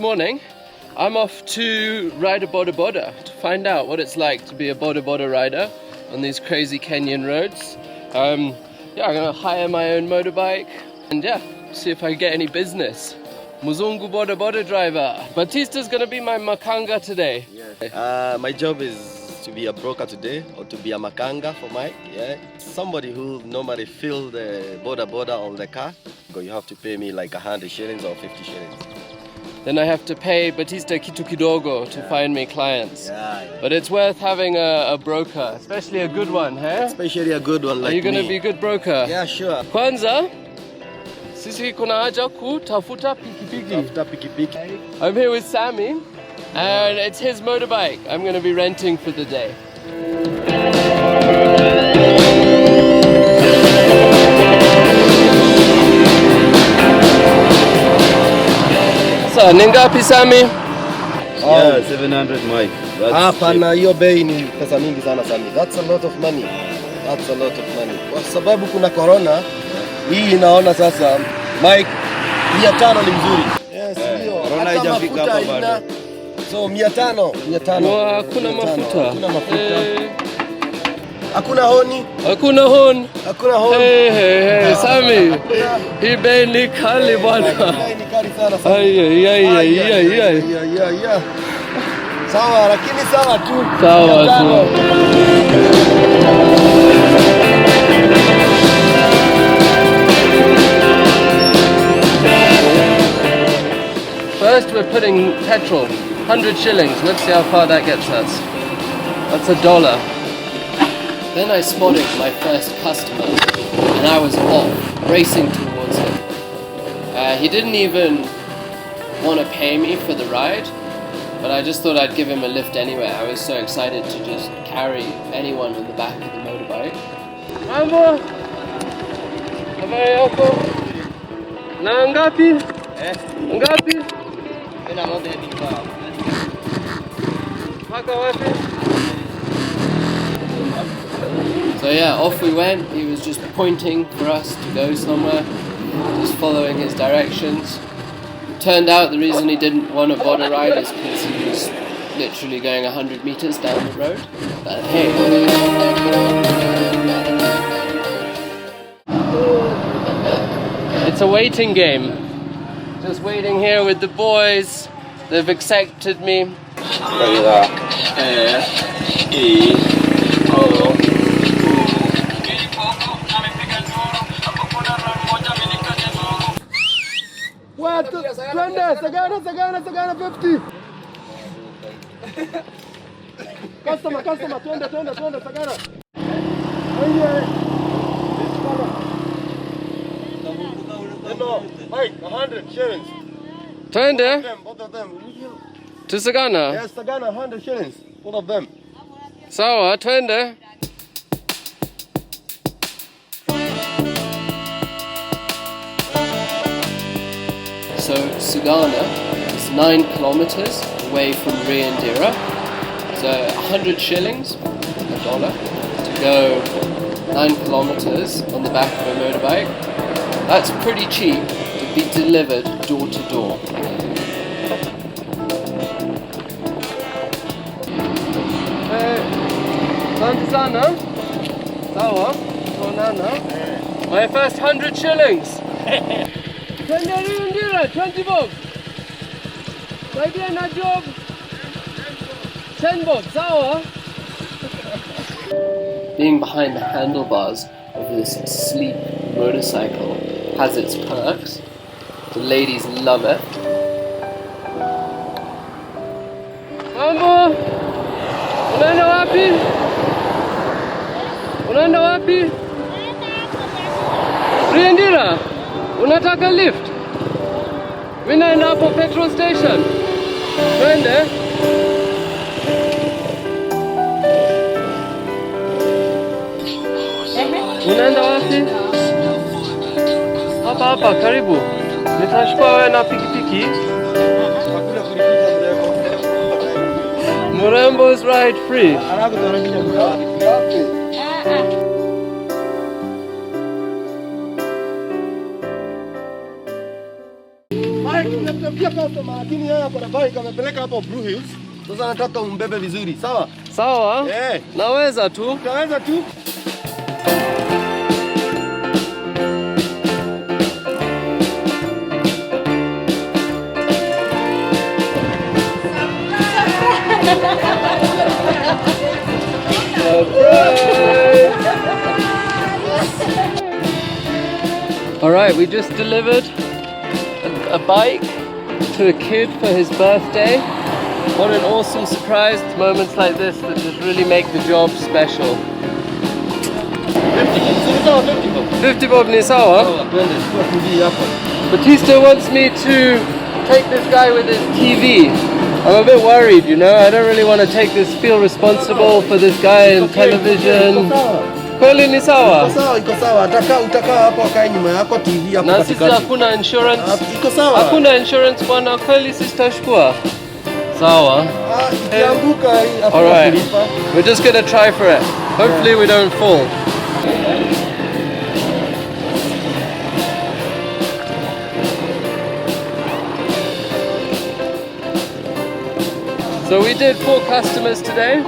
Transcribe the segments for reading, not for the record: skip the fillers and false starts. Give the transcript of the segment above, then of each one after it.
morning, I'm off to ride a boda to find out what it's like to be a boda rider on these crazy Kenyan roads. I'm gonna hire my own motorbike and see if I can get any business. Muzungu boda driver. Batista's gonna be my makanga today. Yeah. My job is to be a broker today, or to be a makanga for Mike. Yeah, somebody who normally fill the boda on the car. You have to pay me like 100 shillings or 50 shillings. Then I have to pay Batista kitu kidogo to find me clients. Yeah. But it's worth having a broker, especially a good one, huh? Especially a good one like me. Are you gonna be a good broker? Yeah, sure. Kwanza, sisi kuna haja kutafuta pikipiki. I'm here with Sammy, and it's his motorbike I'm going to be renting for the day. So, ningapi Sammy? Yeah, 700 Mike. Hapana, hiyo bei ni pesa mingi sana Sammy. That's a lot of money. That's a lot of money. Kwa sababu kuna corona, hii inaona sasa Mike 500 ni mzuri. Yes, ndio. Corona haijafika hapa bado. So 500. Hakuna mafuta. Hakuna honi. Hey, Sammy. Hii bei ni kali bwana. Bei ni kali sana Sammy. Ai. Sawa, lakini sawa tu. First we're putting petrol, 100 shillings. Let's see how far that gets us. That's $1. Then I spotted my first customer and I was off, racing towards him. He didn't even want to pay me for the ride, but I just thought I'd give him a lift anyway. I was so excited to just carry anyone on the back of the motorbike. Mambo! Habari yako? Na ngapi? Ngapi? So off we went. He was just pointing for us to go somewhere, just following his directions. Turned out the reason he didn't want a boda ride is because he was literally going 100 meters down the road. But hey. It's a waiting game. Just waiting here with the boys. They've accepted me. What? Sagana 50. Customer, twende Sagana. Mike, 100 shillings. Twende Both of them. to Sagana. Yes, Sagana, 100 shillings. Both of them. Sawa, twende. So Sagana is 9 kilometers away from Riandira. So 100 shillings, $1, to go 9 kilometers on the back of a motorbike. That's pretty cheap to be delivered door to door. Asante sana. Sawa, tuonana. My first 100 shillings. 20 bob. Saidia na job. 10 bob, sawa. Being behind the handlebars of this sleek motorcycle has its perks. The ladies love it. Mambo! Unaenda wapi? Riandira? Unataka lift? Mimi naenda hapo petrol station. Twende. Unaenda wapi? Hapa karibu. Nitachukua wewe na pikipiki. Murembo's ride free. Mike, pia customer, lakini yeye ako na bike amepeleka hapo Blue Hills. Sasa nataka umbebe vizuri, sawa? Sawa? Naweza tu. Utaweza tu. Alright, we just delivered a bike to a kid for his birthday. What an awesome surprise. It's moments like this that just really make the job special. 50 bob ni sawa? Batista wants me to take this guy with his TV. I'm a bit worried, you know. I don't really want to feel responsible for this guy in television. Kweli ni sawa? Iko sawa. Utakaa hapo akae nyuma yako TV hapo katikati. Na sisi hakuna insurance. Iko sawa. Hakuna insurance bwana, kweli sisi tutachukua. Sawa. Ikianguka hapo. Alright. We're just going to try for it. Hopefully we don't fall. So we did 4 customers today.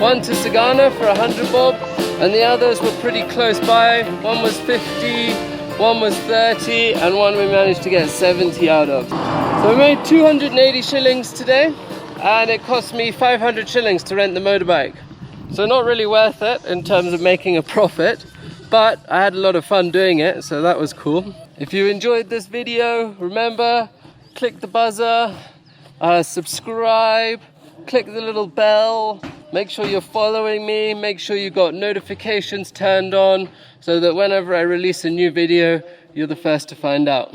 One to Sagana for 100 bob, and the others were pretty close by. One was 50, one was 30, and one we managed to get 70 out of. So we made 280 shillings today, and it cost me 500 shillings to rent the motorbike. So not really worth it in terms of making a profit, but I had a lot of fun doing it, so that was cool. If you enjoyed this video, remember, click the buzzer, subscribe, click the little bell, make sure you're following me, make sure you got notifications turned on so that whenever I release a new video, you're the first to find out.